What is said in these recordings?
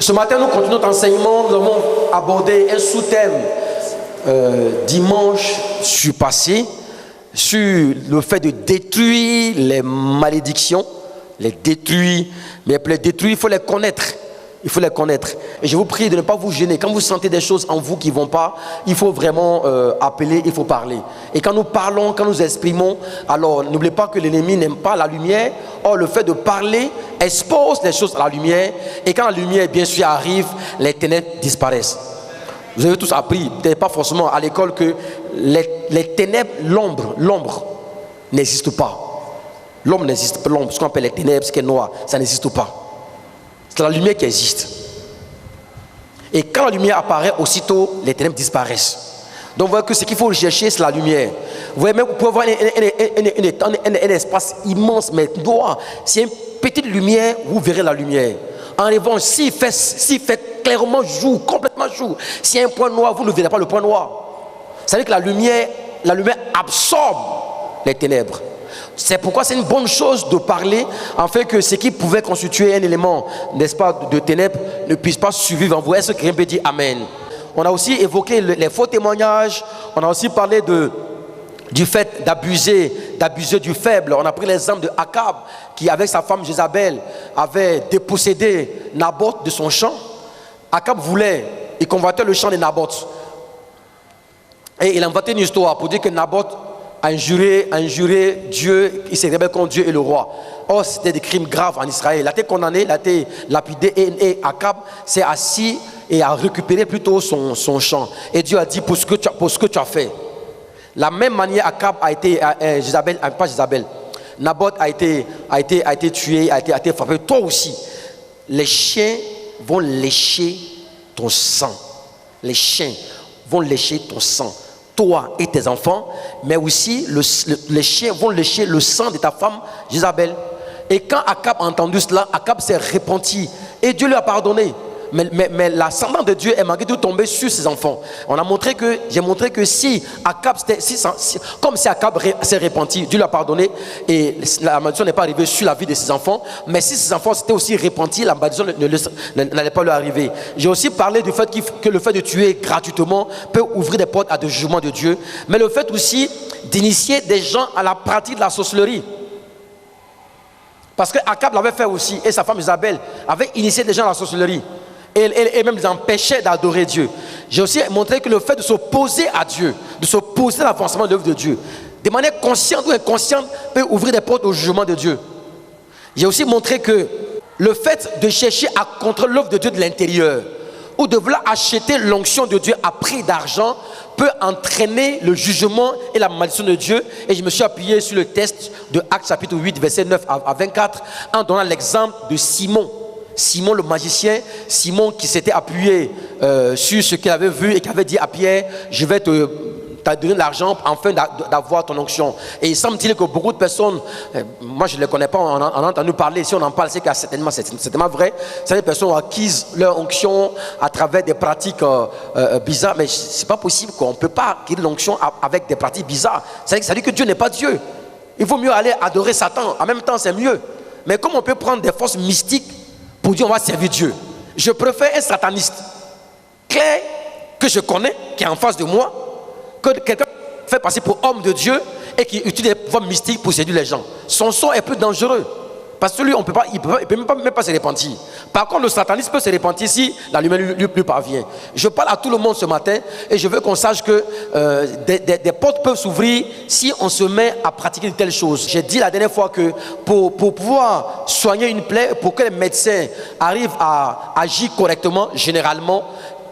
Ce matin, nous continuons notre enseignement. Nous avons abordé un sous-thème dimanche passé sur le fait de détruire les malédictions. Les détruire, mais pour les détruire, il faut les connaître. Il faut les connaître. Et je vous prie de ne pas vous gêner. Quand vous sentez des choses en vous qui ne vont pas, il faut vraiment appeler, il faut parler. Et quand nous parlons, quand nous exprimons, alors n'oubliez pas que l'ennemi n'aime pas la lumière. Or, le fait de parler expose les choses à la lumière. Et quand la lumière, bien sûr, arrive, les ténèbres disparaissent. Vous avez tous appris, peut-être pas forcément à l'école, que les ténèbres, l'ombre n'existe pas. L'ombre n'existe pas. L'ombre, ce qu'on appelle les ténèbres, ce qui est noir, ça n'existe pas. C'est la lumière qui existe. Et quand la lumière apparaît, aussitôt, les ténèbres disparaissent. Donc, vous voyez que ce qu'il faut chercher, c'est la lumière. Vous voyez, même vous pouvez voir un espace immense, mais noir. S'il y a une petite lumière, vous verrez la lumière. En revanche, s'il fait clairement jour, complètement jour, s'il y a un point noir, vous ne verrez pas le point noir. C'est-à-dire que la lumière absorbe les ténèbres. C'est pourquoi c'est une bonne chose de parler, afin que ce qui pouvait constituer un élément, n'est-ce pas, de ténèbres, ne puisse pas survivre en vous. Est-ce que quelqu'un peut dire Amen? On a aussi évoqué les faux témoignages. On a aussi parlé du fait d'abuser du faible. On a pris l'exemple de Akab, qui avec sa femme Jézabel avait dépossédé Naboth de son champ. Akab il convoitait le champ de Naboth. Et il a inventé une histoire pour dire que Naboth a injuré Dieu, il s'est rebellé contre Dieu et le roi. Or, c'était des crimes graves en Israël. Il a été condamné, il a été lapidé et Akab s'est assis et a récupéré plutôt son champ. Et Dieu a dit pour ce que tu as fait. La même manière, Akab a été, Naboth a été tué, a été frappé. Toi aussi, les chiens vont lécher ton sang. Les chiens vont lécher ton sang. Toi et tes enfants, mais aussi les chiens vont lécher le sang de ta femme Jézabel. Et quand Akab a entendu cela, Akab s'est repenti et Dieu lui a pardonné. Mais l'ascendant de Dieu est malgré tout tombé sur ses enfants. J'ai montré que si Akab s'est repenti, Dieu l'a pardonné et la malédiction n'est pas arrivée sur la vie de ses enfants. Mais si ses enfants s'étaient aussi repentis, la malédiction n'allait pas leur arriver. J'ai aussi parlé du fait que le fait de tuer gratuitement peut ouvrir des portes à des jugements de Dieu. Mais le fait aussi d'initier des gens à la pratique de la sorcellerie. Parce que Akab l'avait fait aussi et sa femme Isabelle avait initié des gens à la sorcellerie. Et même les empêchait d'adorer Dieu. J'ai aussi montré que le fait de s'opposer à Dieu, de s'opposer à l'avancement de l'œuvre de Dieu, de manière consciente ou inconsciente, peut ouvrir des portes au jugement de Dieu. J'ai aussi montré que le fait de chercher à contrôler l'œuvre de Dieu de l'intérieur, ou de vouloir acheter l'onction de Dieu à prix d'argent, peut entraîner le jugement et la malédiction de Dieu. Et je me suis appuyé sur le texte de Actes chapitre 8, verset 9 à 24, en donnant l'exemple de Simon le magicien, Simon qui s'était appuyé sur ce qu'il avait vu et qui avait dit à Pierre, je vais te donner de l'argent afin d'avoir ton onction. Et il semble-t-il que beaucoup de personnes, moi je ne les connais pas, on a entendu parler, si on en parle c'est que c'est certainement vrai, certaines personnes ont acquis leur onction à travers des pratiques bizarres, mais c'est pas possible qu'on ne peut pas acquérir l'onction avec des pratiques bizarres. Ça veut dire que Dieu n'est pas Dieu. Il vaut mieux aller adorer Satan, en même temps c'est mieux. Mais comment on peut prendre des forces mystiques pour dire on va servir Dieu? Je préfère un sataniste clair que je connais, qui est en face de moi, que quelqu'un fait passer pour homme de Dieu et qui utilise des formes mystiques pour séduire les gens. Son son est plus dangereux. Parce que lui, il ne peut même pas se repentir. Par contre, le sataniste peut se repentir si la lumière lui parvient. Je parle à tout le monde ce matin et je veux qu'on sache que des portes peuvent s'ouvrir si on se met à pratiquer de telles choses. J'ai dit la dernière fois que pour pouvoir soigner une plaie, pour que les médecins arrivent à agir correctement, généralement,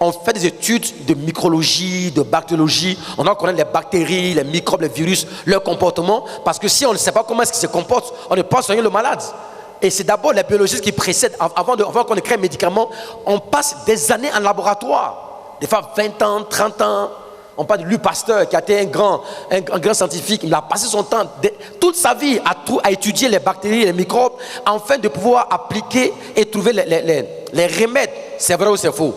on fait des études de micrologie, de bactériologie. On doit connaître les bactéries, les microbes, les virus, leur comportement. Parce que si on ne sait pas comment est-ce qu'ils se comportent, on ne peut pas soigner le malade. Et c'est d'abord les biologistes qui précèdent. Avant qu'on crée un médicament, on passe des années en laboratoire. Des fois 20 ans, 30 ans. On parle de Louis Pasteur qui a été un grand scientifique. Il a passé son temps, toute sa vie, à étudier les bactéries, les microbes, afin de pouvoir appliquer et trouver les remèdes. C'est vrai ou c'est faux?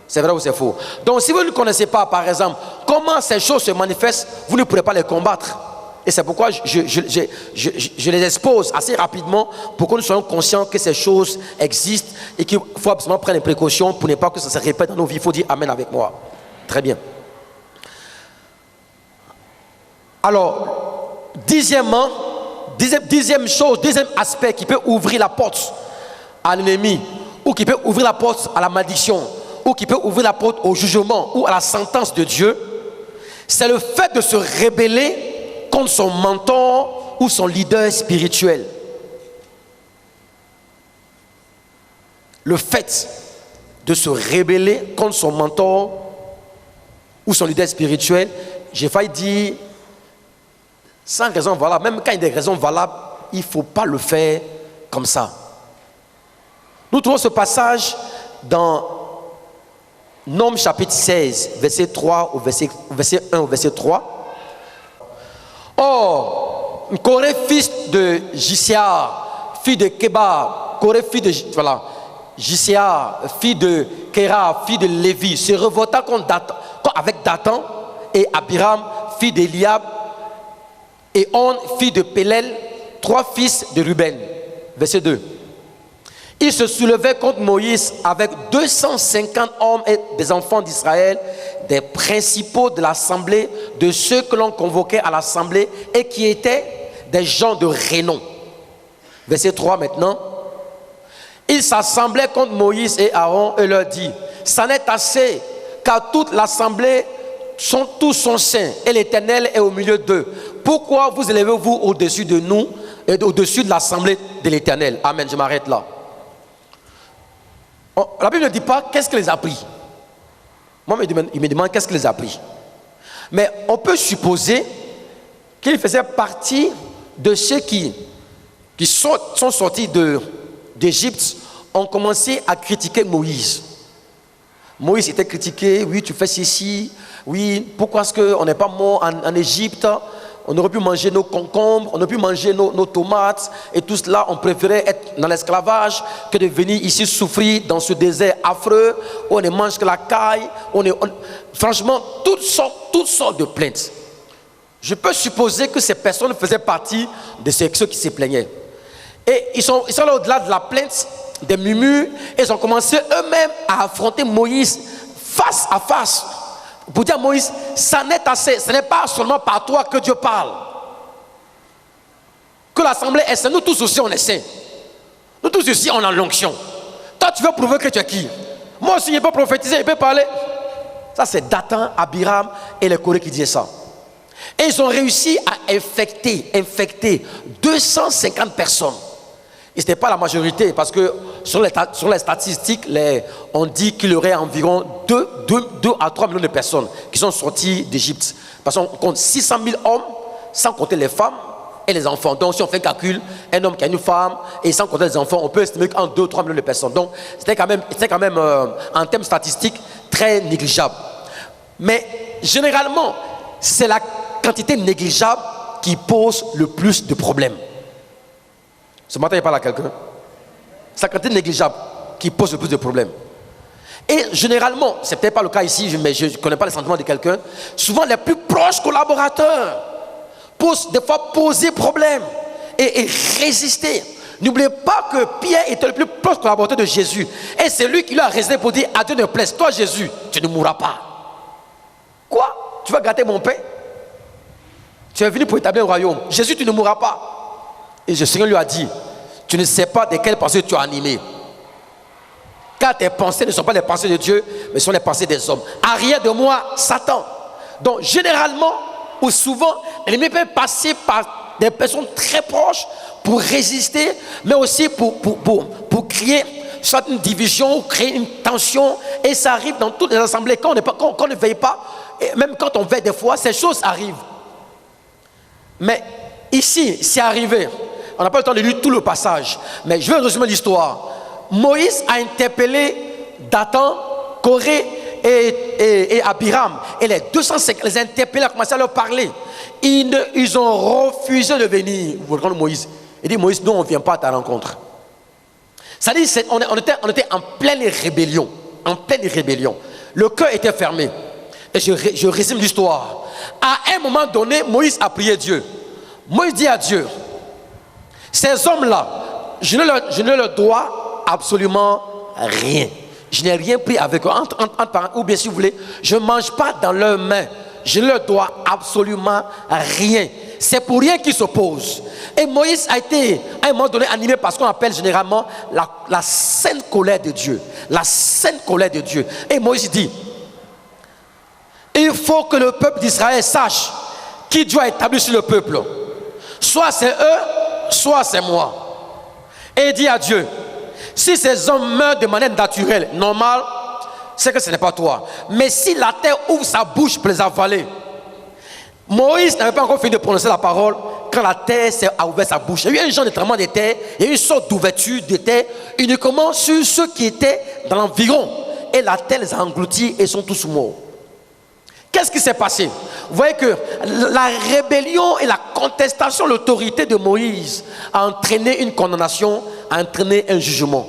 C'est vrai ou c'est faux? Donc si vous ne connaissez pas, par exemple, comment ces choses se manifestent, vous ne pourrez pas les combattre. Et c'est pourquoi je les expose assez rapidement pour que nous soyons conscients que ces choses existent et qu'il faut absolument prendre des précautions pour ne pas que ça se répète dans nos vies. Il faut dire Amen avec moi. Très bien. Alors, deuxième aspect qui peut ouvrir la porte à l'ennemi, ou qui peut ouvrir la porte à la malédiction, ou qui peut ouvrir la porte au jugement ou à la sentence de Dieu, c'est le fait de se rebeller contre son mentor ou son leader spirituel. Le fait de se rebeller contre son mentor ou son leader spirituel, j'ai failli dire sans raison valable, même quand il y a des raisons valables, il ne faut pas le faire comme ça. Nous trouvons ce passage dans Nombres chapitre 16, verset 3 au verset 1 au verset 3. Or, Corée, fils de Jisiar, fils de Keba, Corée, fils de Jisiar, fils de Kéra, fils de Lévi, se revolta avec Dathan et Abiram, fils d'Eliab, et On, fils de Pélel, 3 fils de Ruben. Verset 2. Il se soulevait contre Moïse avec 250 hommes et des enfants d'Israël, des principaux de l'assemblée, de ceux que l'on convoquait à l'assemblée et qui étaient des gens de renom. Verset 3 maintenant. Ils s'assemblaient contre Moïse et Aaron et leur dit: ça n'est assez, car toute l'assemblée tous sont saints et l'Éternel est au milieu d'eux. Pourquoi vous élevez-vous au-dessus de nous et au-dessus de l'assemblée de l'Éternel? Amen, je m'arrête là. La Bible ne dit pas qu'est-ce qu'il les a pris. Moi, il me demande qu'est-ce qu'il les a pris. Mais on peut supposer qu'ils faisaient partie de ceux qui sont sortis d'Égypte, ont commencé à critiquer Moïse. Moïse était critiqué: oui, tu fais ceci, oui, pourquoi est-ce qu'on n'est pas mort en Égypte? On aurait pu manger nos concombres, on aurait pu manger nos tomates et tout cela. On préférait être dans l'esclavage que de venir ici souffrir dans ce désert affreux où on ne mange que la caille. Franchement, toutes sortes de plaintes. Je peux supposer que ces personnes faisaient partie de ceux qui se plaignaient. Et ils sont là au-delà de la plainte, des murmures, et ils ont commencé eux-mêmes à affronter Moïse face à face. Pour dire à Moïse, ça n'est assez, ce n'est pas seulement par toi que Dieu parle. Que l'assemblée est sainte, nous tous aussi on est saints. Nous tous aussi on a l'onction. Toi tu veux prouver que tu es qui? Moi aussi je peux prophétiser, je peux parler. Ça c'est Dathan, Abiram et les Corées qui disaient ça. Et ils ont réussi à infecter 250 personnes. Et ce n'était pas la majorité, parce que sur les statistiques, on dit qu'il y aurait environ 2 à 3 millions de personnes qui sont sorties d'Égypte. Parce qu'on compte 600 000 hommes, sans compter les femmes et les enfants. Donc si on fait un calcul, un homme qui a une femme, et sans compter les enfants, on peut estimer qu'en 2 ou 3 millions de personnes. Donc c'était quand même en termes statistiques, très négligeable. Mais généralement, c'est la quantité négligeable qui pose le plus de problèmes. Ce matin, il parle à quelqu'un. C'est la quantité négligeable qui pose le plus de problèmes. Et généralement, c'est peut-être pas le cas ici, mais je ne connais pas les sentiments de quelqu'un. Souvent, les plus proches collaborateurs des fois poser problème et résister. N'oubliez pas que Pierre était le plus proche collaborateur de Jésus. Et c'est lui qui lui a résisté pour dire: à Dieu ne plaise, toi Jésus, tu ne mourras pas. Quoi? Tu vas gâter mon pain? Tu es venu pour établir un royaume. Jésus, tu ne mourras pas. Et le Seigneur lui a dit: tu ne sais pas de quelles pensées tu as animé. Car tes pensées ne sont pas les pensées de Dieu, mais sont les pensées des hommes. Arrière de moi, Satan. Donc généralement, ou souvent, l'ennemi peut passer par des personnes très proches pour résister, mais aussi pour créer soit une division, créer une tension. Et ça arrive dans toutes les assemblées. Quand on ne veille pas, et même quand on veille des fois, ces choses arrivent. Mais ici, c'est arrivé. On n'a pas le temps de lire tout le passage, mais je vais résumer l'histoire. Moïse a interpellé Dathan, Corée et Abiram. Et les 250 les a interpellés, a commencé à leur parler. Ils ont refusé de venir. Vous regardez Moïse. Il dit: Moïse, nous on ne vient pas à ta rencontre. Ça dit, on était en pleine rébellion. En pleine rébellion. Le cœur était fermé. Et je résume l'histoire. À un moment donné, Moïse a prié Dieu. Moïse dit à Dieu, ces hommes-là, je ne leur dois absolument rien. Je n'ai rien pris avec eux. Ou bien si vous voulez, je ne mange pas dans leurs mains. Je ne leur dois absolument rien. C'est pour rien qu'ils s'opposent. Et Moïse a été, à un moment donné, animé par ce qu'on appelle généralement la sainte colère de Dieu. La sainte colère de Dieu. Et Moïse dit, il faut que le peuple d'Israël sache qui Dieu a établi sur le peuple. Soit c'est eux, soit c'est moi. Et il dit à Dieu, si ces hommes meurent de manière naturelle, normale, c'est que ce n'est pas toi. Mais si la terre ouvre sa bouche pour les avaler, Moïse n'avait pas encore fini de prononcer la parole quand la terre a ouvert sa bouche. Il y a eu un genre de tremblement de terre, il y a eu une sorte d'ouverture de terre uniquement sur ceux qui étaient dans l'environ. Et la terre les a engloutis et sont tous morts. Qu'est-ce qui s'est passé? Vous voyez que la rébellion et la contestation de l'autorité de Moïse a entraîné une condamnation, a entraîné un jugement.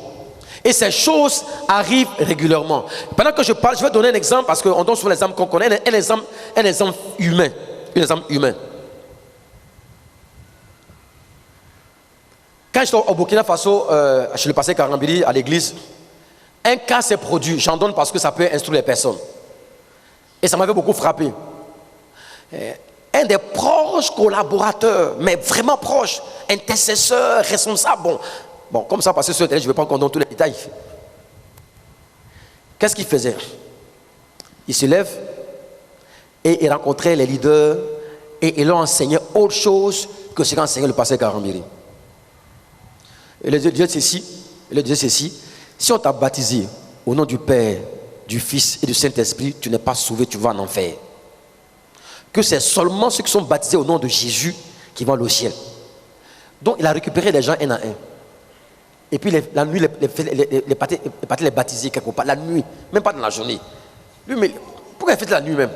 Et ces choses arrivent régulièrement. Pendant que je parle, je vais donner un exemple parce qu'on donne souvent l'exemple qu'on connaît, un exemple humain. Un exemple humain. Quand j'étais au Burkina Faso, chez le pasteur Karambili, à l'église, un cas s'est produit. J'en donne parce que ça peut instruire les personnes. Et ça m'avait beaucoup frappé. Un des proches collaborateurs, mais vraiment proches, intercesseur, responsable. Bon, comme ça, parce que sur le terrain, je ne vais pas qu'on donne tous les détails. Qu'est-ce qu'il faisait? Il se lève et il rencontrait les leaders et il leur enseignait autre chose que ce qu'enseignait le pasteur Karambiri. Et le Dieu disait ceci, si on t'a baptisé au nom du Père, du Fils et du Saint-Esprit, tu n'es pas sauvé, tu vas en enfer. Que c'est seulement ceux qui sont baptisés au nom de Jésus qui vont au ciel. Donc il a récupéré les gens un à un. Et puis la nuit, les partis les baptiser quelque part, la nuit, même pas dans la journée. Lui, mais pourquoi il fait la nuit même?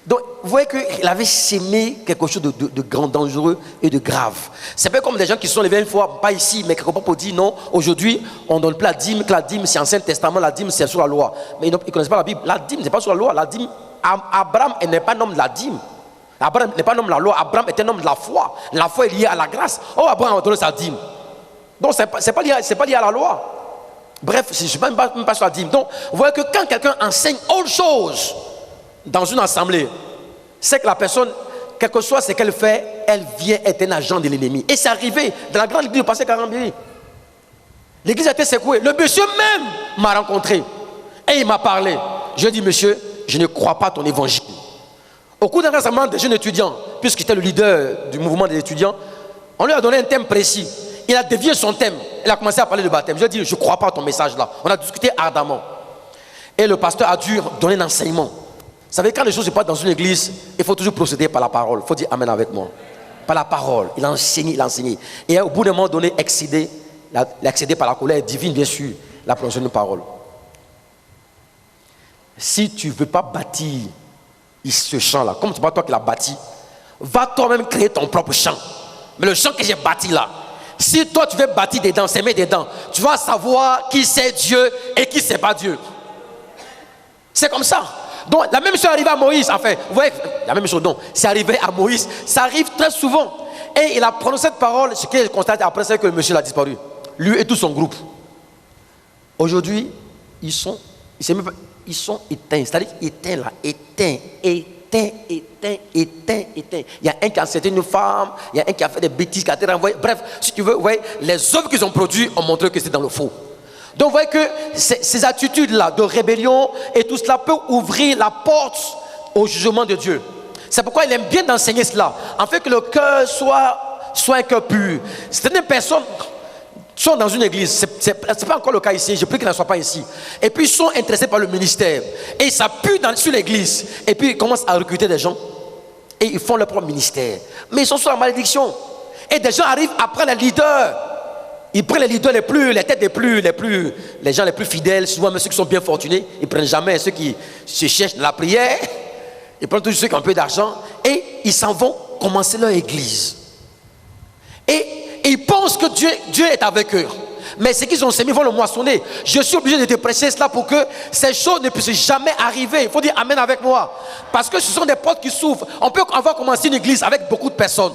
Donc, vous voyez qu'il avait sémé quelque chose de grand, dangereux et de grave. C'est pas comme des gens qui se sont levés une fois, pas ici, mais quelque part pour dire non, aujourd'hui, on ne donne plus la dîme, que la dîme c'est Ancien Testament, la dîme c'est sur la loi. Mais ils ne connaissent pas la Bible. La dîme, c'est pas sur la loi. La dîme, Abraham n'est pas un homme de la dîme. Abraham n'est pas un homme de la loi. Abraham est un homme de la foi. La foi est liée à la grâce. Oh, Abraham a donné sa dîme. Donc, c'est pas lié à la loi. Bref, je ne suis même pas sur la dîme. Donc, vous voyez que quand quelqu'un enseigne autre chose dans une assemblée, c'est que la personne, quel que soit ce qu'elle fait, elle vient être un agent de l'ennemi. Et c'est arrivé dans la grande église du pasteur Karambiri. L'église a été secouée. Le monsieur même m'a rencontré. Et il m'a parlé. Je lui ai dit, monsieur, je ne crois pas à ton évangile. Au cours d'un rassemblement des jeunes étudiants, puisqu'il était le leader du mouvement des étudiants, on lui a donné un thème précis. Il a dévié son thème. Il a commencé à parler de baptême. Je lui ai dit, je ne crois pas à ton message là. On a discuté ardemment. Et le pasteur a dû donner un enseignement. Vous savez, quand les choses se passent dans une église, il faut toujours procéder par la parole. Il faut dire amen avec moi. Par la parole. Il a enseigné. Et au bout d'un moment donné, excédé par la colère divine, bien sûr, la prononciation de parole. Si tu ne veux pas bâtir ce champ-là, comme c'est pas toi qui l'as bâti, va toi-même créer ton propre champ. Mais le champ que j'ai bâti là, si toi tu veux bâtir dedans, s'aimer dedans, tu vas savoir qui c'est Dieu et qui c'est pas Dieu. C'est comme ça. Donc la même chose est arrivée à Moïse. Enfin, vous voyez, la même chose, non, c'est arrivé à Moïse. Ça arrive très souvent. Et il a prononcé cette parole, ce qu'il constate après, c'est que le monsieur a disparu. Lui et tout son groupe. Aujourd'hui, ils sont éteints. C'est-à-dire éteints là, éteints. Il y a un qui a enceinte une femme, il y a un qui a fait des bêtises, qui a été renvoyé. Bref, si tu veux, vous voyez, les œuvres qu'ils ont produites ont montré que c'est dans le faux. Donc vous voyez que ces attitudes-là de rébellion et tout cela peut ouvrir la porte au jugement de Dieu. C'est pourquoi il aime bien d'enseigner cela, en fait que le cœur soit un cœur pur. Certaines personnes sont dans une église, c'est pas encore le cas ici, je prie qu'ils ne soient pas ici. Et puis ils sont intéressés par le ministère. Et ils s'appuient sur l'église. Et puis ils commencent à recruter des gens. Et ils font leur propre ministère. Mais ils sont sous la malédiction. Et des gens arrivent après les leaders. Ils prennent les leaders les gens les plus fidèles, souvent même ceux qui sont bien fortunés. Ils ne prennent jamais ceux qui se cherchent dans la prière. Ils prennent toujours ceux qui ont un peu d'argent. Et ils s'en vont commencer leur église. Et ils pensent que Dieu est avec eux. Mais ce qu'ils ont semé, ils vont le moissonner. Je suis obligé de te prêcher cela pour que ces choses ne puissent jamais arriver. Il faut dire amen avec moi. Parce que ce sont des portes qui s'ouvrent. On peut avoir commencé une église avec beaucoup de personnes.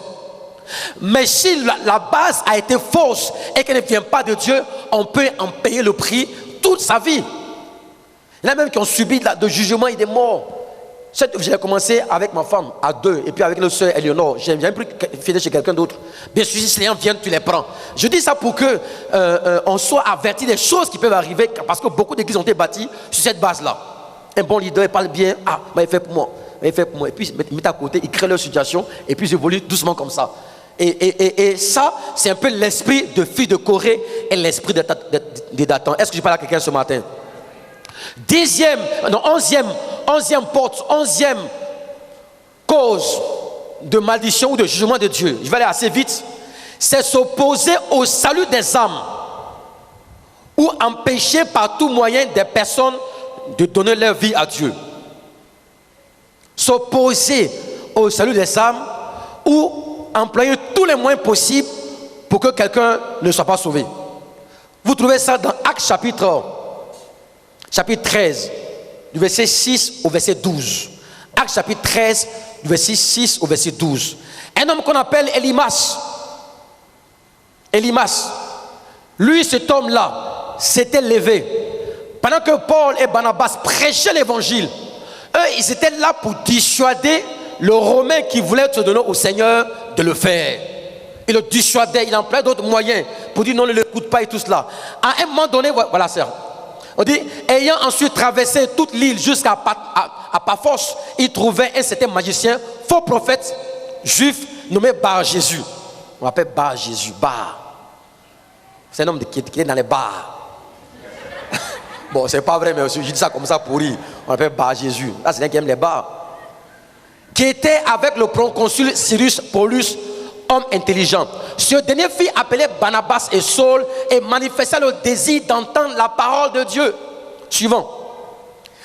Mais si la base a été fausse et qu'elle ne vient pas de Dieu, on peut en payer le prix toute sa vie. Il y en a même qui ont subi de jugement et des morts. J'ai commencé avec ma femme à 2 et puis avec le soeur Eleonore. J'ai jamais pris finir chez quelqu'un d'autre. Bien sûr, si les gens viennent, tu les prends. Je dis ça pour que on soit averti des choses qui peuvent arriver, parce que beaucoup d'églises ont été bâties sur cette base-là. Un bon leader, il parle bien. Ah, il fait pour moi. Il fait pour moi. Et puis ils mettent à côté, ils créent leur situation et puis ils évoluent doucement comme ça. Et ça, c'est un peu l'esprit de fille de Corée et l'esprit de Dathan. Est-ce que je parle à quelqu'un ce matin? 11e porte, 11e cause de malédiction ou de jugement de Dieu. Je vais aller assez vite. C'est s'opposer au salut des âmes ou empêcher par tout moyen des personnes de donner leur vie à Dieu. S'opposer au salut des âmes ou employer tous les moyens possibles pour que quelqu'un ne soit pas sauvé. Vous trouvez ça dans Actes chapitre 13, du verset 6 au verset 12. Actes chapitre 13, du verset 6 au verset 12. Un homme qu'on appelle Elimas. Lui, cet homme-là, s'était levé. Pendant que Paul et Barnabas prêchaient l'évangile, eux, ils étaient là pour dissuader le Romain qui voulait se donner au Seigneur de le faire. Il le dissuadait, il employait d'autres moyens pour dire non, ne l'écoute pas et tout cela. À un moment donné, voilà, c'est on dit, ayant ensuite traversé toute l'île jusqu'à Paphos, il trouvait un certain magicien, faux prophète juif nommé Bar Jésus. On l'appelle Bar Jésus, Bar. C'est un homme qui est dans les bars. Bon, c'est pas vrai, mais je dis ça comme ça pour rire. On l'appelle Bar Jésus. Là, c'est un qui aime les bars. Qui était avec le proconsul Cyrus Paulus, homme intelligent. Ce dernier fit appeler Barnabas et Saul et manifesta le désir d'entendre la parole de Dieu. Suivant.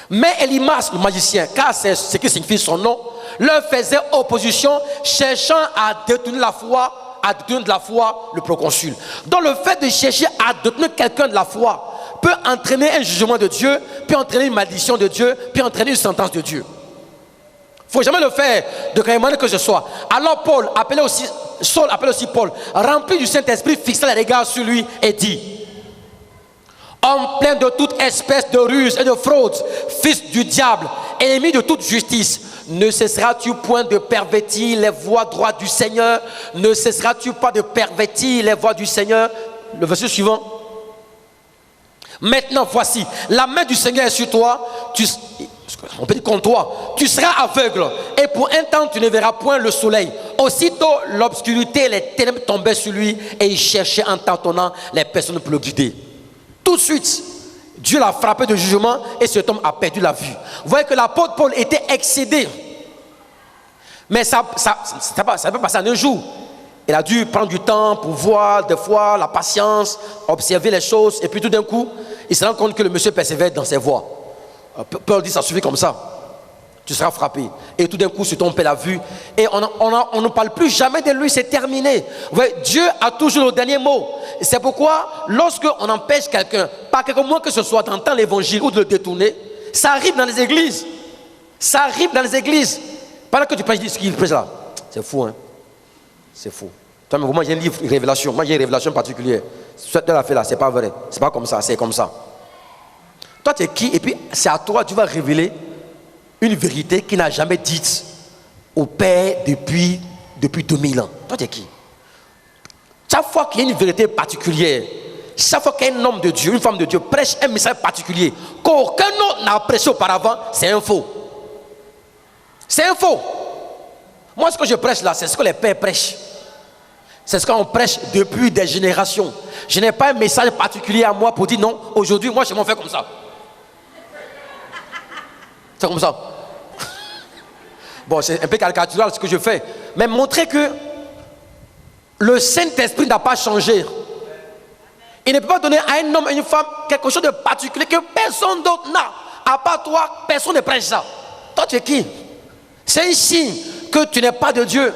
Mais Elimas, le magicien, car c'est ce qui signifie son nom, leur faisait opposition, cherchant à détourner de la foi le proconsul. Donc le fait de chercher à détourner quelqu'un de la foi peut entraîner un jugement de Dieu, peut entraîner une malédiction de Dieu, peut entraîner une sentence de Dieu. Il ne faut jamais le faire de quelque manière que ce soit. Alors Saul appelait aussi Paul, rempli du Saint-Esprit, fixa les regards sur lui et dit: homme plein de toute espèce de ruse et de fraude, fils du diable, ennemi de toute justice, ne cesseras-tu point de pervertir les voies droites du Seigneur? Ne cesseras-tu pas de pervertir les voies du Seigneur? Le verset suivant. Maintenant, voici, la main du Seigneur est sur toi, on peut dire contre toi, tu seras aveugle et pour un temps tu ne verras point le soleil. Aussitôt l'obscurité et les ténèbres tombaient sur lui et il cherchait en tâtonnant les personnes pour le guider. Tout de suite, Dieu l'a frappé de jugement et cet homme a perdu la vue. Vous voyez que l'apôtre Paul était excédé. Mais ça peut passer en un jour. Il a dû prendre du temps pour voir, des fois, la patience, observer les choses. Et puis tout d'un coup, il se rend compte que le monsieur persévère dans ses voies. Paul dit, ça suffit comme ça. Tu seras frappé. Et tout d'un coup, cet homme perd la vue. Et on ne parle plus jamais de lui, c'est terminé. Vous voyez, Dieu a toujours le dernier mot. C'est pourquoi, lorsqu'on empêche quelqu'un, par quelque moyen que ce soit, d'entendre l'évangile ou de le détourner, ça arrive dans les églises. Ça arrive dans les églises. Pendant que tu prêches, ce qu'il prêche là, c'est fou, hein. C'est fou. Toi, moi, j'ai un livre, une révélation. Moi, j'ai une révélation particulière. Ce que tu as fait là, c'est pas vrai. C'est pas comme ça, c'est comme ça. Toi, tu es qui? Et puis, c'est à toi, tu vas révéler une vérité qui n'a jamais dite au Père depuis 2000 ans. Toi, tu es qui? Chaque fois qu'il y a une vérité particulière, chaque fois qu'un homme de Dieu, une femme de Dieu prêche un message particulier qu'aucun autre n'a prêché auparavant, c'est un faux. C'est un faux. Moi, ce que je prêche là, c'est ce que les pères prêchent. C'est ce qu'on prêche depuis des générations. Je n'ai pas un message particulier à moi pour dire non, aujourd'hui, moi, je m'en fais comme ça. C'est comme ça. Bon, c'est un peu caricatural ce que je fais. Mais montrer que le Saint-Esprit n'a pas changé. Il ne peut pas donner à un homme et une femme quelque chose de particulier que personne d'autre n'a. À part toi, personne ne prêche ça. Toi, tu es qui? C'est un signe que tu n'es pas de Dieu.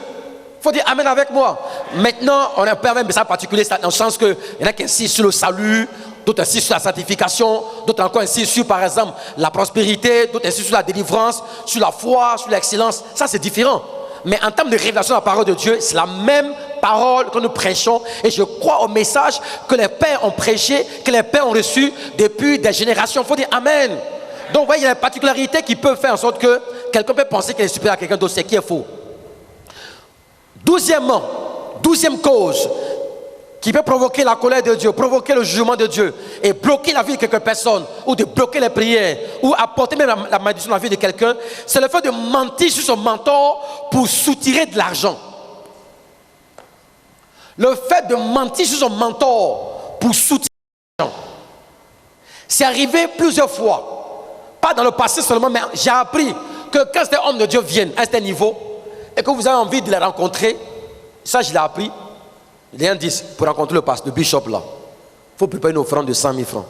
Il faut dire Amen avec moi. Maintenant, on a un message particulier dans le sens qu'il y en a qui insistent sur le salut, d'autres insistent sur la sanctification, d'autres encore insistent sur, par exemple, la prospérité, d'autres insistent sur la délivrance, sur la foi, sur l'excellence. Ça, c'est différent. Mais en termes de révélation de la parole de Dieu, c'est la même parole que nous prêchons. Et je crois au message que les pères ont prêché, que les pères ont reçu depuis des générations. Il faut dire Amen. Donc, vous voyez, il y a une particularité qui peut faire en sorte que quelqu'un peut penser qu'il est supérieur à quelqu'un d'autre, c'est qui est faux. Douzième cause qui peut provoquer la colère de Dieu, provoquer le jugement de Dieu et bloquer la vie de quelques personnes ou de bloquer les prières ou apporter même la malédiction dans la vie de quelqu'un, c'est le fait de mentir sur son mentor pour soutirer de l'argent. Le fait de mentir sur son mentor pour soutirer de l'argent. C'est arrivé plusieurs fois, pas dans le passé seulement, mais j'ai appris que quand ces hommes de Dieu viennent à ce niveau et que vous avez envie de les rencontrer, ça je l'ai appris. Les gens disent, pour rencontrer le bishop là, il faut préparer une offrande de 100 000 francs.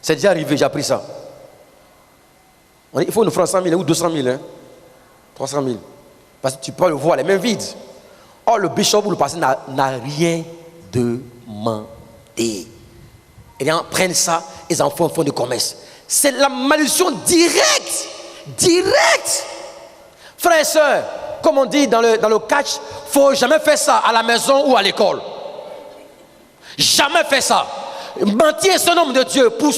C'est déjà arrivé, j'ai appris ça. Il faut une offrande de 100 000 ou 200 000, hein? 300 000. Parce que tu peux le voir, les mains vides. Or, le bishop ou le pasteur n'a rien demandé. Et les gens prennent ça, ils en font un fonds de commerce. C'est la malédiction directe. Directe. Frères et sœurs, comme on dit dans le catch, il ne faut jamais faire ça à la maison ou à l'école. Jamais faire ça. Mentir est un homme de Dieu pour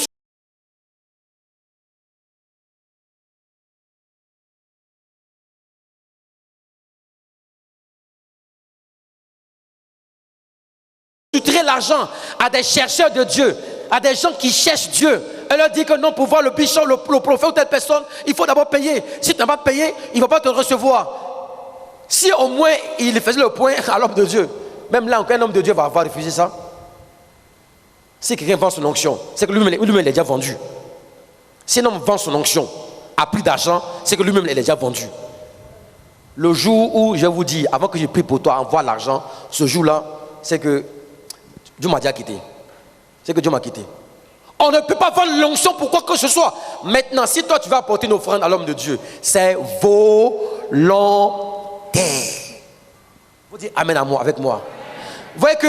soutirer l'argent à des chercheurs de Dieu, à des gens qui cherchent Dieu. Elle leur dit que non, pour voir le bishop, le prophète ou telle personne, il faut d'abord payer. Si tu n'as pas payé, il ne va pas te recevoir. Si au moins il faisait le point à l'homme de Dieu, même là, aucun homme de Dieu va avoir refusé ça. Si quelqu'un vend son onction, c'est que lui-même il l'a déjà vendu. Si un homme vend son onction à prix d'argent, c'est que lui-même il l'a déjà vendu. Le jour où je vous dis, avant que je prie pour toi, envoie l'argent, ce jour-là, c'est que Dieu m'a déjà quitté. C'est que Dieu m'a quitté. On ne peut pas vendre l'onction pour quoi que ce soit. Maintenant, si toi tu vas apporter une offrande à l'homme de Dieu, c'est volontaire. Vous dites Amen à moi, avec moi. Vous voyez que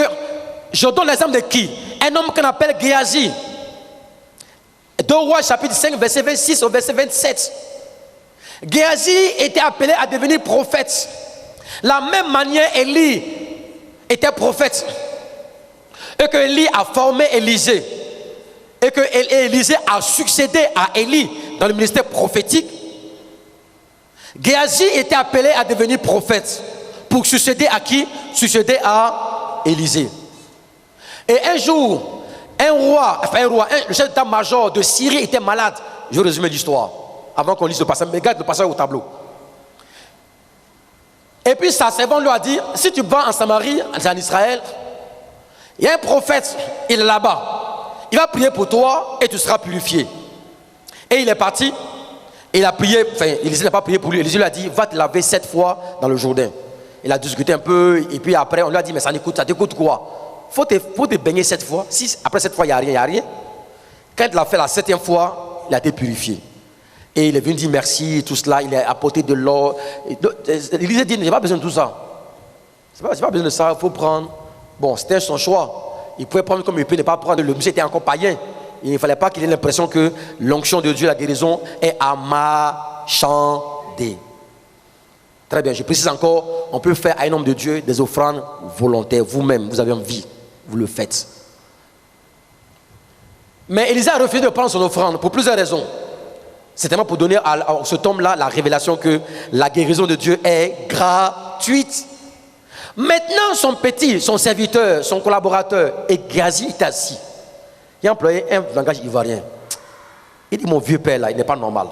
je donne l'exemple de qui? Un homme qu'on appelle Géasi. 2 Rois chapitre 5 verset 26 au verset 27. Géasi était appelé à devenir prophète. La même manière Élie était prophète. Et que Élie a formé Élisée. Et que Élisée a succédé à Élie dans le ministère prophétique. Géasi était appelé à devenir prophète. Pour succéder à qui? Succéder à Élisée. Et un jour, le chef d'état-major de Syrie était malade. Je vais résumer l'histoire avant qu'on lise le passage. Mais regarde le passage au tableau. Et puis sa servante lui a dit, si tu vas en Samarie, en Israël, il y a un prophète, il est là-bas. Il va prier pour toi et tu seras purifié. Et il est parti. Il a prié, Élisée n'a pas prié pour lui. Élisée lui a dit, va te laver 7 fois dans le Jourdain. Il a discuté un peu, et puis après, on lui a dit, mais ça t'écoute quoi? Faut te baigner 7 fois. Si après 7 fois, il n'y a rien. Quand il a fait la 7e fois, il a été purifié. Et il est venu dire merci, tout cela, il a apporté de l'or. Élisée dit, j'ai pas besoin de tout ça. J'ai pas besoin de ça, il faut prendre. Bon, c'était son choix. Il pouvait prendre comme il peut ne pas prendre. Le monsieur était encore païen. Il ne fallait pas qu'il ait l'impression que l'onction de Dieu, la guérison, est amarchandée. Très bien, je précise encore, on peut faire à un homme de Dieu des offrandes volontaires. Vous-même, vous avez envie, vous le faites. Mais Élisée a refusé de prendre son offrande pour plusieurs raisons. C'est tellement pour donner à cet homme-là la révélation que la guérison de Dieu est gratuite. Maintenant, son serviteur, son collaborateur, Géasi est assis. Il a employé un langage ivoirien. Il dit, mon vieux père là, il n'est pas normal.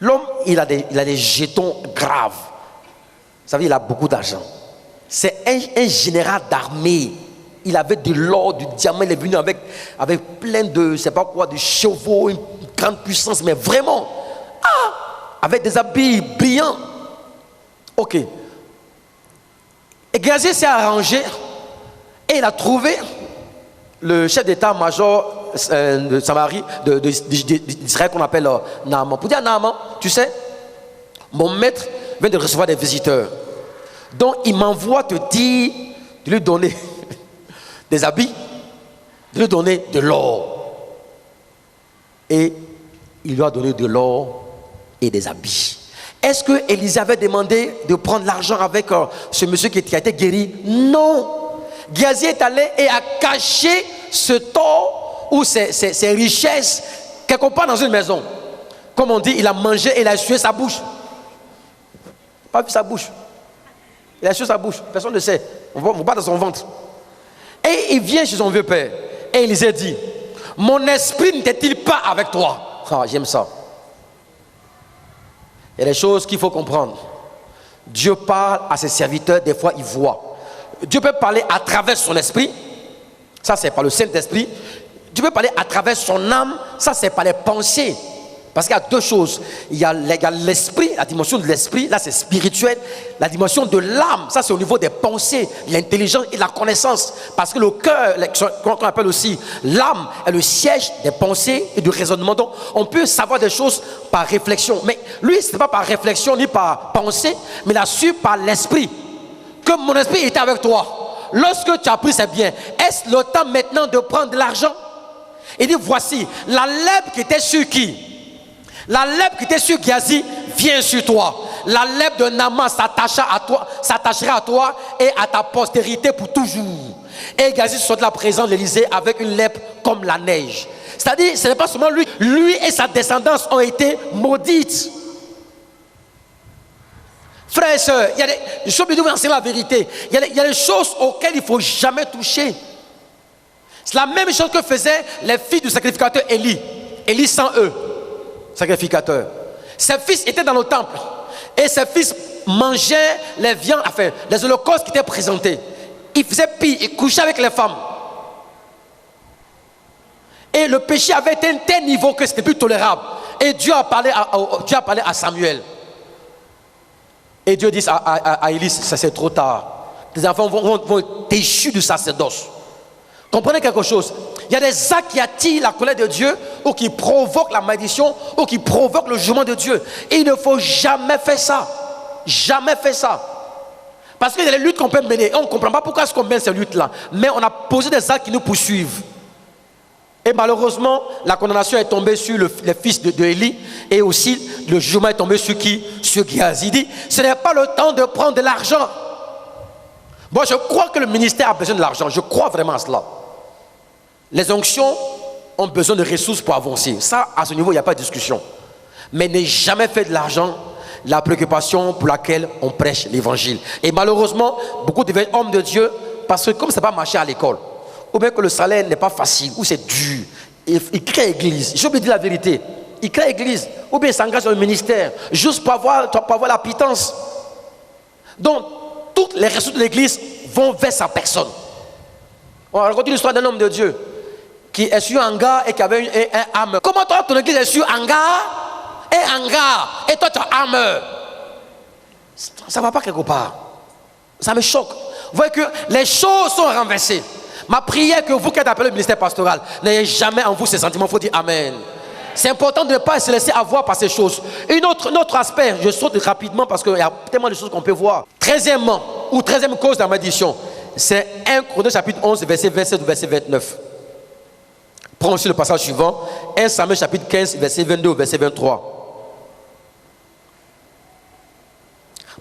L'homme, il a des jetons graves. Vous savez, il a beaucoup d'argent. C'est un général d'armée. Il avait de l'or, du diamant. Il est venu avec plein de, je ne sais pas quoi, de chevaux, une grande puissance, mais vraiment, avec des habits brillants. Ok. Et Géasi s'est arrangé et il a trouvé le chef d'état-major de Samarie, d'Israël qu'on appelle Naaman. Pour dire à Naaman, tu sais, mon maître vient de recevoir des visiteurs. Donc il m'envoie te dire de lui donner des habits, de lui donner de l'or. Et il lui a donné de l'or et des habits. Est-ce que Élisée avait demandé de prendre l'argent avec ce monsieur qui a été guéri? Non. Géasi est allé et a caché ce tort ou ses richesses quelque part dans une maison. Comme on dit, il a mangé et il a essuyé sa bouche. Pas vu sa bouche. Il a essuyé sa bouche. Personne ne sait. On va dans son ventre. Et il vient chez son vieux père. Et Élisée dit, mon esprit n'était-il pas avec toi? Ah, j'aime ça. Il y a des choses qu'il faut comprendre. Dieu parle à ses serviteurs, des fois il voit. Dieu peut parler à travers son esprit. Ça c'est par le Saint-Esprit. Dieu peut parler à travers son âme. Ça c'est par les pensées. Parce qu'il y a deux choses. Il y a l'esprit, la dimension de l'esprit, là c'est spirituel. La dimension de l'âme, ça c'est au niveau des pensées, l'intelligence et la connaissance. Parce que le cœur, qu'on appelle aussi l'âme, est le siège des pensées et du raisonnement. Donc on peut savoir des choses par réflexion. Mais lui, ce n'est pas par réflexion ni par pensée, mais il a su par l'esprit. Que mon esprit était avec toi. Lorsque tu as pris ces biens, est-ce le temps maintenant de prendre de l'argent? Il dit, voici, la lèpre qui était sur qui? La lèpre qui était sur Géasi vient sur toi. La lèpre de Naaman s'attachera à toi et à ta postérité pour toujours. Et Géasi soit de la présence de l'Élysée avec une lèpre comme la neige. C'est-à-dire, ce n'est pas seulement lui. Lui et sa descendance ont été maudites. Frères et sœurs, je suis obligé de vous enseigner la vérité. Il y a des choses auxquelles il ne faut jamais toucher. C'est la même chose que faisaient les filles du sacrificateur Élie. Élie sans eux. Sacrificateur. Ses fils étaient dans le temple et ses fils mangeaient les viandes, enfin les holocaustes qui étaient présentés. Ils faisaient pire, ils couchaient avec les femmes. Et le péché avait été un tel niveau que c'était plus tolérable. Et Dieu a parlé à Samuel. Et Dieu dit à Élie, ça c'est trop tard. Tes enfants vont être déchus du sacerdoce. Comprenez quelque chose. Il y a des actes qui attirent la colère de Dieu ou qui provoquent la malédiction ou qui provoquent le jugement de Dieu. Et il ne faut jamais faire ça. Jamais faire ça. Parce qu'il y a des luttes qu'on peut mener. Et on ne comprend pas pourquoi est-ce qu'on mène ces luttes-là. Mais on a posé des actes qui nous poursuivent. Et malheureusement, la condamnation est tombée sur les fils de Élie. Et aussi, le jugement est tombé sur qui? Sur Géasi. Il dit, ce n'est pas le temps de prendre de l'argent. Moi, je crois que le ministère a besoin de l'argent. Je crois vraiment à cela. Les onctions ont besoin de ressources pour avancer. Ça, à ce niveau, il n'y a pas de discussion. Mais ne jamais faire de l'argent la préoccupation pour laquelle on prêche l'évangile. Et malheureusement, beaucoup deviennent hommes de Dieu parce que comme ça n'a pas marché à l'école, ou bien que le salaire n'est pas facile, ou c'est dur, ils créent église. Je peux dire la vérité. Ils créent église, ou bien ils s'engagent dans le ministère, juste pour avoir la pitance. Donc, toutes les ressources de l'église vont vers sa personne. On raconte l'histoire d'un homme de Dieu qui est sur un gars et qui avait un âme. Comment toi, ton église est sur un gars et toi tu as un âme? Ça ne va pas quelque part. Ça me choque. Vous voyez que les choses sont renversées. Ma prière que vous qui êtes appelé au ministère pastoral, n'ayez jamais en vous ces sentiments. Il faut dire Amen. C'est important de ne pas se laisser avoir par ces choses. Un autre aspect, je saute rapidement parce qu'il y a tellement de choses qu'on peut voir. 13e cause de la malédiction, c'est 1 Corinthiens chapitre 11, verset 27 ou verset 29. Prends aussi le passage suivant. 1 Samuel chapitre 15, verset 22 ou verset 23.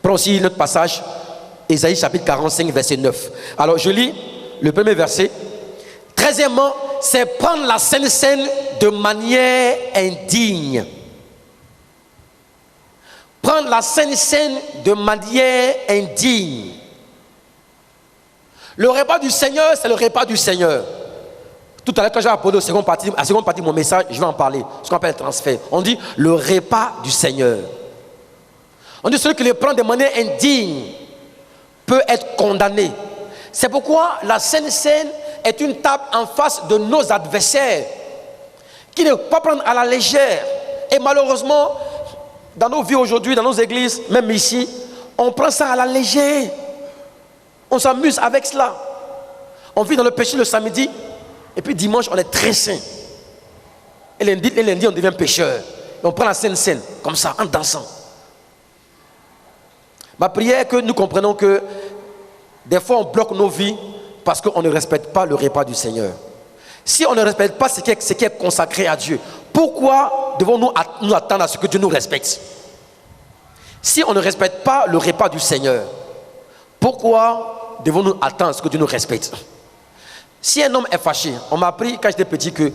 Prends aussi notre passage, Ésaïe chapitre 45, verset 9. Alors je lis le premier verset. 13e, c'est prendre la Sainte Seine de manière indigne. Prendre la Sainte Seine de manière indigne. Le repas du Seigneur, c'est le repas du Seigneur. Tout à l'heure, quand j'ai apporté la seconde partie de mon message, je vais en parler. Ce qu'on appelle le transfert. On dit le repas du Seigneur. On dit celui qui le prend de manière indigne peut être condamné. C'est pourquoi la Sainte Seine est une table en face de nos adversaires qui ne peuvent pas prendre à la légère. Et malheureusement, dans nos vies aujourd'hui, dans nos églises, même ici, on prend ça à la légère. On s'amuse avec cela. On vit dans le péché le samedi, et puis dimanche, on est très saint. Et lundi on devient pécheur. Et on prend la Sainte Seine, comme ça, en dansant. Ma prière est que nous comprenons que des fois on bloque nos vies parce qu'on ne respecte pas le repas du Seigneur. Si on ne respecte pas ce qui est consacré à Dieu, pourquoi devons-nous nous attendre à ce que Dieu nous respecte? Si on ne respecte pas le repas du Seigneur, pourquoi devons-nous attendre à ce que Dieu nous respecte? Si un homme est fâché, on m'a appris quand j'étais petit que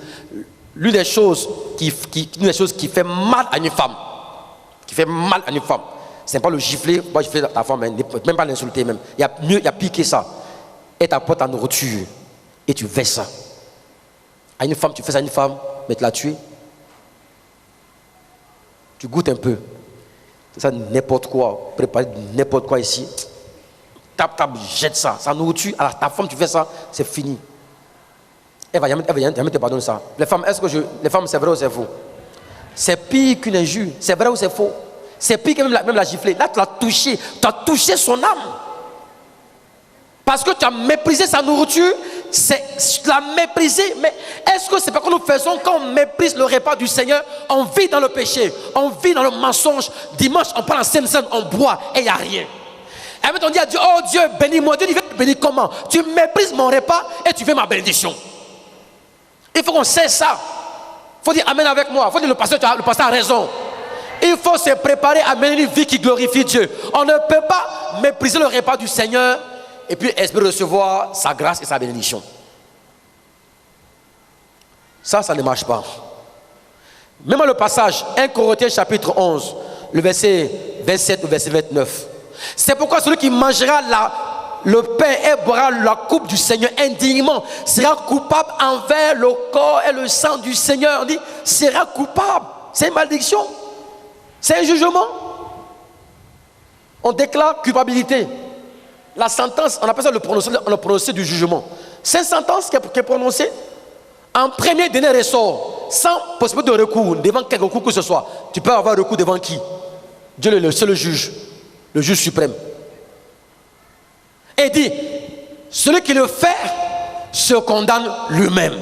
l'une des choses qui fait mal à une femme, c'est pas le gifler, pas gifler ta femme, même pas l'insulter même. Il y a pire que ça. Et t'apportes ta nourriture et tu verses ça. À une femme, tu fais ça à une femme, mais tu l'as tuée. Tu goûtes un peu. C'est ça, n'importe quoi. Préparer n'importe quoi ici. Tape, jette ça. Sa nourriture, alors ta femme, tu fais ça, c'est fini. Elle va jamais te pardonner ça. Les femmes, c'est vrai ou c'est faux? C'est pire qu'une injure. C'est vrai ou c'est faux? C'est pire que même la gifler. Là, tu as touché son âme. Parce que tu as méprisé sa nourriture, tu l'as méprisé. Mais est-ce que c'est pas que nous faisons quand on méprise le repas du Seigneur? On vit dans le péché, on vit dans le mensonge. Dimanche, on prend la Sainte Seine, on boit et il n'y a rien. Et maintenant, on dit à Dieu, oh Dieu, bénis-moi. Dieu dit, te bénir comment? Tu méprises mon repas et tu veux ma bénédiction. Il faut qu'on cesse ça. Il faut dire amen avec moi. Il faut dire le pasteur a raison. Il faut se préparer à mener une vie qui glorifie Dieu. On ne peut pas mépriser le repas du Seigneur et puis espérer recevoir sa grâce et sa bénédiction. Ça ne marche pas. Même le passage 1 Corinthiens chapitre 11, le verset 27 ou verset 29. C'est pourquoi celui qui mangera le pain et boira la coupe du Seigneur indignement sera coupable envers le corps et le sang du Seigneur. On dit, sera coupable. C'est une malédiction. C'est un jugement. On déclare culpabilité. La sentence, on appelle ça le prononcé du jugement. Cette sentence qui est prononcée en premier dernier ressort, sans possibilité de recours, devant quel recours que ce soit. Tu peux avoir recours devant qui? Dieu est le seul juge, le juge suprême. Et dit, celui qui le fait se condamne lui-même.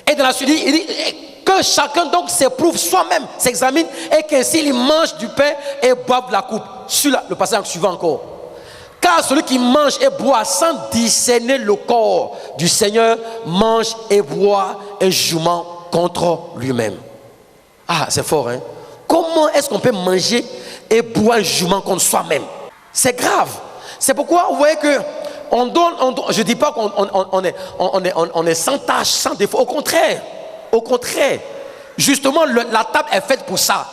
Et dans la suite, il dit que chacun donc s'éprouve soi-même, s'examine, et qu'ainsi il mange du pain et boive de la coupe. Sur le passage suivant encore. Car celui qui mange et boit sans discerner le corps du Seigneur mange et boit un jugement contre lui-même. Ah, c'est fort, hein? Comment est-ce qu'on peut manger et boire un jugement contre soi-même? C'est grave. C'est pourquoi vous voyez que je ne dis pas qu'on est sans tâche, sans défaut. Au contraire, justement, la table est faite pour ça.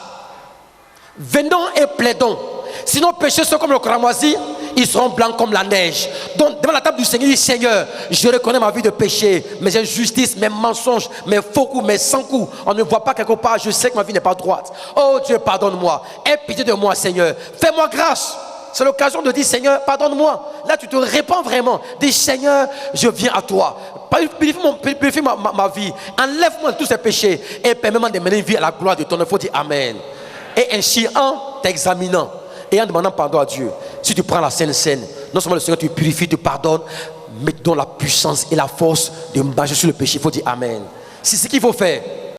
Venons et plaidons. Si nos péchés sont comme le cramoisi, ils seront blancs comme la neige. Donc, devant la table du Seigneur, il dit, Seigneur, je reconnais ma vie de péché, mes injustices, mes mensonges, mes faux coups, mes sans coups. On ne voit pas quelque part, je sais que ma vie n'est pas droite. Oh Dieu, pardonne-moi. Aie pitié de moi, Seigneur. Fais-moi grâce. C'est l'occasion de dire, Seigneur, pardonne-moi. Là, tu te répands vraiment. Dis, Seigneur, je viens à toi. Purifie ma vie. Enlève-moi tous ces péchés. Et permets-moi de mener une vie à la gloire de ton nom. Il faut dire Amen. Et ainsi, en t'examinant et en demandant pardon à Dieu, si tu prends la Sainte Seine, non seulement le Seigneur te purifie, te pardonne, mais donne la puissance et la force de marcher sur le péché. Il faut dire Amen. C'est ce qu'il faut faire.